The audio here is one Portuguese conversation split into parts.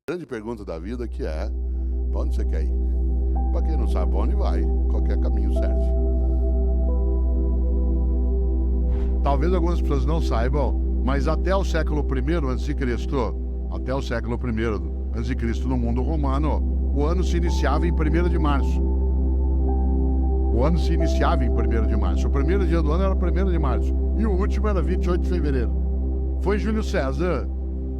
Grande pergunta da vida que é: para onde você quer ir? Para quem não sabe para onde vai, qualquer caminho serve. Talvez algumas pessoas não saibam, mas até o século I a.C., até o século I a.C. no mundo romano, o ano se iniciava em 1º de março. O ano se iniciava em 1º de março. O primeiro dia do ano era 1º de março. E o último era 28 de fevereiro. Foi Júlio César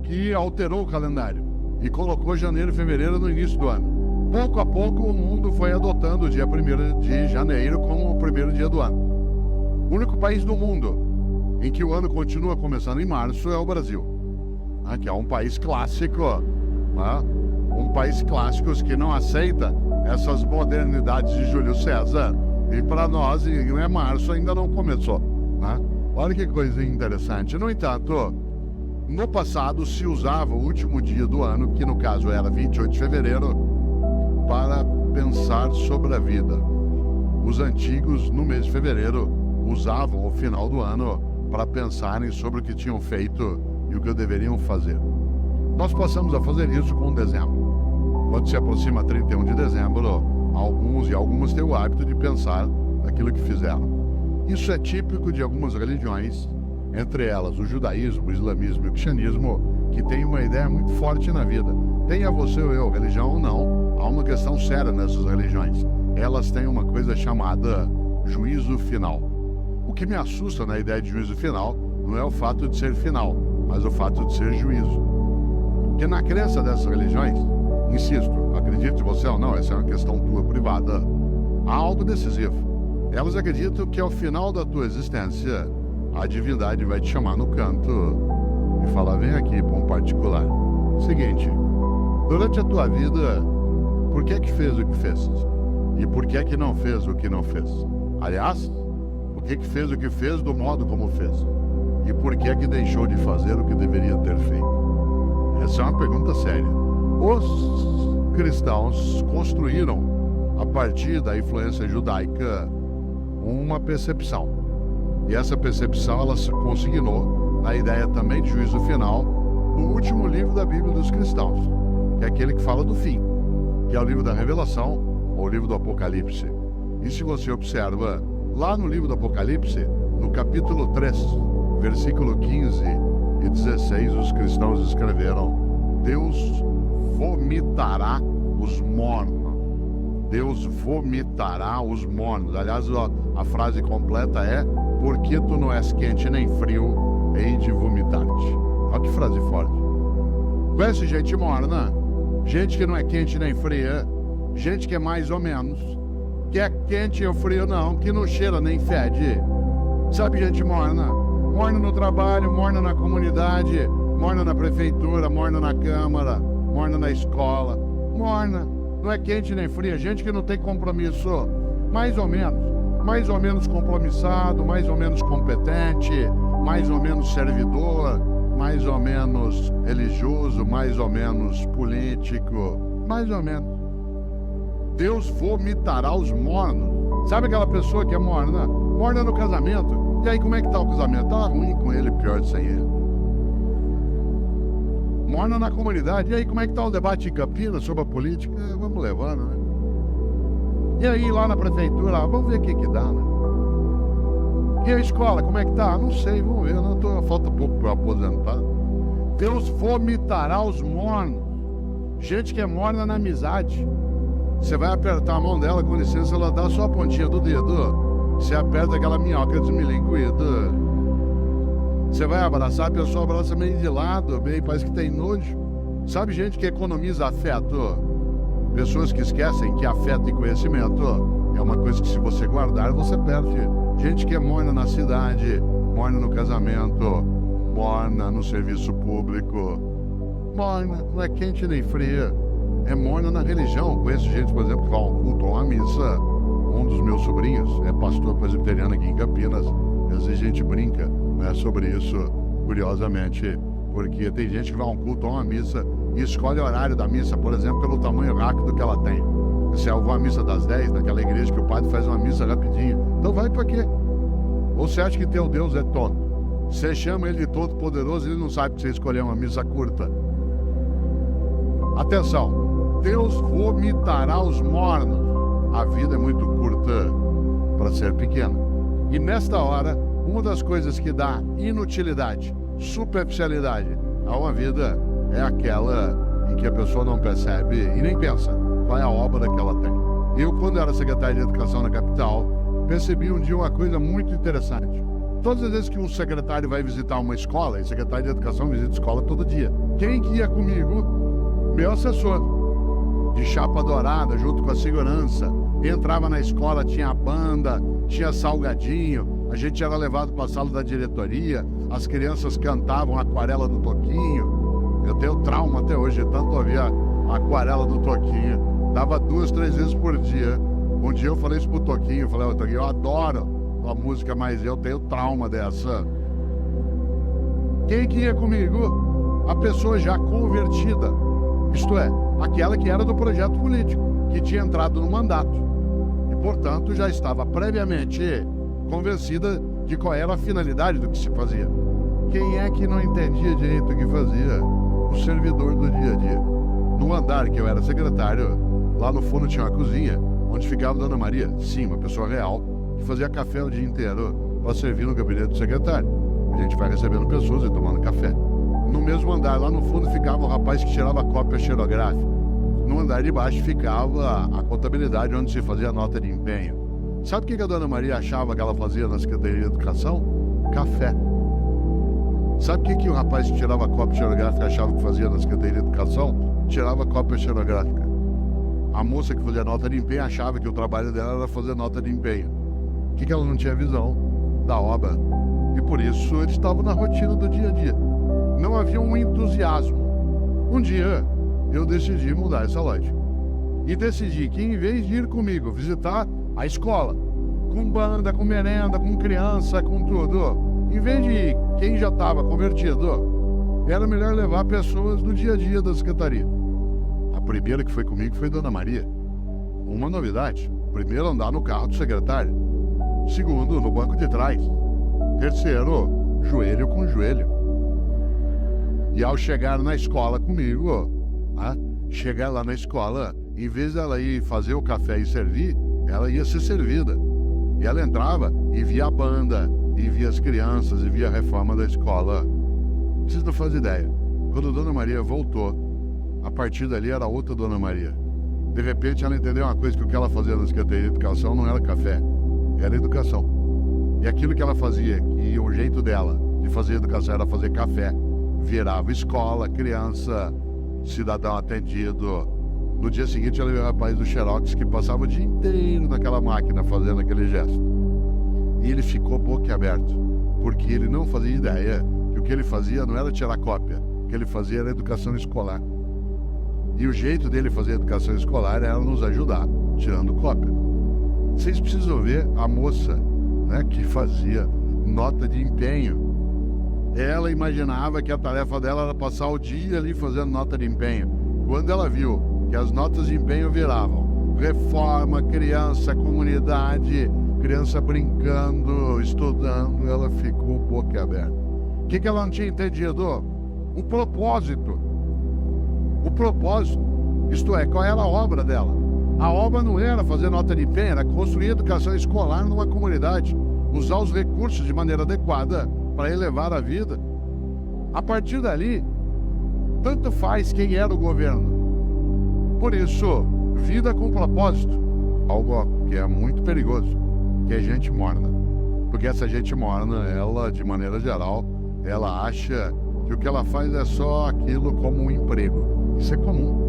que alterou o calendário e colocou janeiro e fevereiro no início do ano. Pouco a pouco o mundo foi adotando o dia 1º de janeiro como o primeiro dia do ano. O único país do mundo em que o ano continua começando em março é o Brasil, que é um país clássico, um país clássico que não aceita essas modernidades de Júlio César. E para nós, março ainda não começou. Olha que coisa interessante. No entanto, no passado se usava o último dia do ano, que no caso era 28 de fevereiro, para pensar sobre a vida. Os antigos, no mês de fevereiro, usavam o final do ano para pensarem sobre o que tinham feito e o que deveriam fazer. Nós passamos a fazer isso com dezembro. Quando se aproxima 31 de dezembro, alguns e algumas têm o hábito de pensar naquilo que fizeram. Isso é típico de algumas religiões, entre elas o judaísmo, o islamismo e o cristianismo, que tem uma ideia muito forte na vida. Tenha você ou eu religião ou não, há uma questão séria nessas religiões. Elas têm uma coisa chamada juízo final. O que me assusta na ideia de juízo final não é o fato de ser final, mas o fato de ser juízo. Porque na crença dessas religiões, insisto, acredite você ou não, essa é uma questão tua privada, há algo decisivo. Elas acreditam que ao final da tua existência, a divindade vai te chamar no canto e falar: vem aqui para um particular. Seguinte, durante a tua vida, por que fez o que fez? E por que não fez o que não fez? Aliás, por que fez o que fez do modo como fez? E por que deixou de fazer o que deveria ter feito? Essa é uma pergunta séria. Os cristãos construíram, a partir da influência judaica, uma percepção. E essa percepção ela se consignou na ideia também de juízo final no último livro da Bíblia dos cristãos, que é aquele que fala do fim, que é o livro da Revelação ou o livro do Apocalipse. E se você observa, lá no livro do Apocalipse, no capítulo 3, versículo 15 e 16, os cristãos escreveram: Deus vomitará os mornos. Deus vomitará os mornos. Aliás, a frase completa é: porque tu não és quente nem frio, hei de vomitar-te. Olha que frase forte. Conhece gente morna? Gente que não é quente nem fria, gente que é mais ou menos, que é quente ou frio não, que não cheira nem fede. Sabe gente morna? Morna no trabalho, morna na comunidade, morna na prefeitura, morna na câmara, morna na escola. Morna, não é quente nem fria, gente que não tem compromisso, mais ou menos compromissado, mais ou menos competente, mais ou menos servidor, mais ou menos religioso, mais ou menos político, mais ou menos. Deus vomitará os mornos. Sabe aquela pessoa que é morna? Morna no casamento. E aí, como é que tá o casamento? Tá ruim com ele, pior sem ele. Morna na comunidade. E aí, como é que tá o debate em Campinas sobre a política? Vamos levando, né? E aí, lá na prefeitura, vamos ver o que dá, né? E a escola, como é que tá? Não sei, vamos ver. Falta pouco para aposentar. Deus vomitará os mornos. Gente que é morna na amizade. Você vai apertar a mão dela, com licença, ela dá só a pontinha do dedo. Você aperta aquela minhoca desmilinguida. Você vai abraçar, a pessoa abraça meio de lado, meio parece que tem nojo. Sabe gente que economiza afeto? Pessoas que esquecem que afeto e conhecimento é uma coisa que se você guardar, você perde. Gente que é morna na cidade, morna no casamento, morna no serviço público. Morna, não é quente nem fria. É morna na religião. Conheço gente, por exemplo, que vai a um culto ou uma missa. Um dos meus sobrinhos é pastor presbiteriano aqui em Campinas. Às vezes a gente brinca, né, sobre isso, curiosamente, porque tem gente que vai a um culto ou uma missa e escolhe o horário da missa, por exemplo, pelo tamanho rápido que ela tem. Se eu vou à missa das 10, naquela igreja que o padre faz uma missa rapidinho, então vai pra quê? Ou você acha que teu Deus é tonto? Você chama ele de todo poderoso e ele não sabe que você escolheu uma missa curta. Atenção, Deus vomitará os mornos. A vida é muito curta para ser pequena. E nesta hora, uma das coisas que dá inutilidade, superficialidade a uma vida é aquela em que a pessoa não percebe e nem pensa qual é a obra que ela tem. Eu, quando era secretário de Educação na capital, percebi um dia uma coisa muito interessante. Todas as vezes que um secretário vai visitar uma escola, e secretário de Educação visita escola todo dia, quem que ia comigo? Meu assessor, de chapa dourada, junto com a segurança. Entrava na escola, tinha banda, tinha salgadinho, a gente era levado para a sala da diretoria, as crianças cantavam a Aquarela do Toquinho. Eu tenho trauma até hoje, de tanto ouvir a Aquarela do Toquinho. Dava 2, 3 vezes por dia. Um dia eu falei isso pro Toquinho, eu falei, Toquinho, eu adoro a música, mas eu tenho trauma dessa. Quem que ia comigo? A pessoa já convertida, isto é, aquela que era do projeto político, que tinha entrado no mandato e, portanto, já estava previamente convencida de qual era a finalidade do que se fazia. Quem é que não entendia direito o que fazia? O servidor do dia a dia. No andar que eu era secretário, lá no fundo tinha uma cozinha, onde ficava Dona Maria, sim, uma pessoa real, que fazia café o dia inteiro para servir no gabinete do secretário. A gente vai recebendo pessoas e tomando café. No mesmo andar, lá no fundo, ficava o rapaz que tirava cópia xerográfica. No andar de baixo ficava a contabilidade, onde se fazia a nota de empenho. Sabe o que a Dona Maria achava que ela fazia na Secretaria de Educação? Café. Sabe o que o rapaz que tirava cópia xerográfica achava que fazia na Secretaria de Educação? Tirava cópia xerográfica. A moça que fazia nota de empenho achava que o trabalho dela era fazer nota de empenho. O que ela não tinha visão da obra. E por isso eles estavam na rotina do dia a dia. Não havia um entusiasmo. Um dia eu decidi mudar essa lógica. E decidi que em vez de ir comigo visitar a escola, com banda, com merenda, com criança, com tudo, em vez de ir quem já estava convertido, era melhor levar pessoas do dia a dia da secretaria. A primeira que foi comigo foi Dona Maria. Uma novidade. Primeiro, andar no carro do secretário. Segundo, no banco de trás. Terceiro, joelho com joelho. E ao chegar na escola comigo, chegar lá na escola, em vez dela ir fazer o café e servir, ela ia ser servida. E ela entrava e via a banda, e via as crianças, e via a reforma da escola. Vocês não fazem ideia. Quando Dona Maria voltou, a partir dali era outra Dona Maria. De repente ela entendeu uma coisa, que o que ela fazia na Secretaria de Educação não era café, era educação. E aquilo que ela fazia, e o jeito dela de fazer educação era fazer café, virava escola, criança, cidadão atendido. No dia seguinte ela viu o rapaz do Xerox que passava o dia inteiro naquela máquina fazendo aquele gesto. E ele ficou boquiaberto, porque ele não fazia ideia que o que ele fazia não era tirar cópia, o que ele fazia era educação escolar. E o jeito dele fazer educação escolar era nos ajudar, tirando cópia. Vocês precisam ver a moça, que fazia nota de empenho. Ela imaginava que a tarefa dela era passar o dia ali fazendo nota de empenho. Quando ela viu que as notas de empenho viravam reforma, criança, comunidade, criança brincando, estudando, ela ficou boquiaberta. O que ela não tinha entendido? O propósito. O propósito, isto é, qual era a obra dela? A obra não era fazer nota de empenho, era construir educação escolar numa comunidade, usar os recursos de maneira adequada para elevar a vida. A partir dali, tanto faz quem era o governo. Por isso, vida com propósito, algo que é muito perigoso, que é gente morna. Porque essa gente morna, ela, de maneira geral, ela acha que o que ela faz é só aquilo como um emprego. Isso é comum.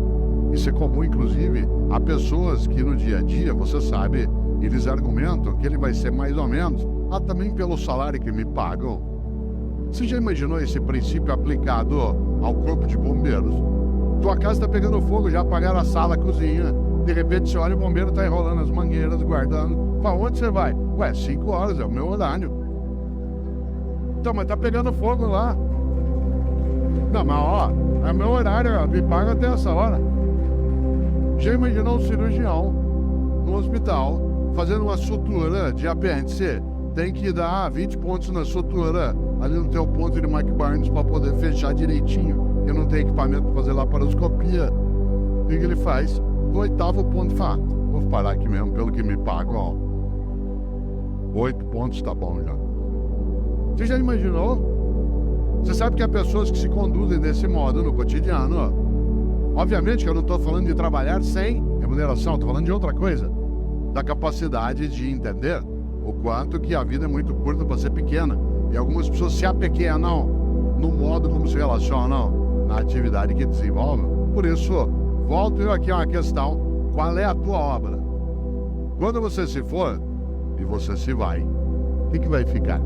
Isso é comum, inclusive, a pessoas que no dia a dia, você sabe, eles argumentam que ele vai ser mais ou menos, também pelo salário que me pagam. Você já imaginou esse princípio aplicado ao corpo de bombeiros? Tua casa está pegando fogo, já apagaram a sala, a cozinha. De repente você olha, o bombeiro está enrolando as mangueiras, guardando. Para onde você vai? 5 horas, é o meu horário. Então, mas tá pegando fogo lá. Não, mas é meu horário, me paga até essa hora. Já imaginou um cirurgião no hospital fazendo uma sutura de apêndice? Tem que dar 20 pontos na sutura ali no teu ponto de Mike Barnes para poder fechar direitinho. Eu não tenho equipamento para fazer laparoscopia. O que ele faz? O oitavo ponto fala, vou parar aqui mesmo, pelo que me pagam, ó. 8 pontos tá bom já. Você já imaginou? Você sabe que há pessoas que se conduzem desse modo no cotidiano, ó. Obviamente que eu não estou falando de trabalhar sem remuneração, estou falando de outra coisa. Da capacidade de entender o quanto que a vida é muito curta para ser pequena. E algumas pessoas se apequenam no modo como se relacionam na atividade que desenvolvem. Por isso, volto eu aqui a uma questão: qual é a tua obra? Quando você se for e você se vai, o que vai ficar?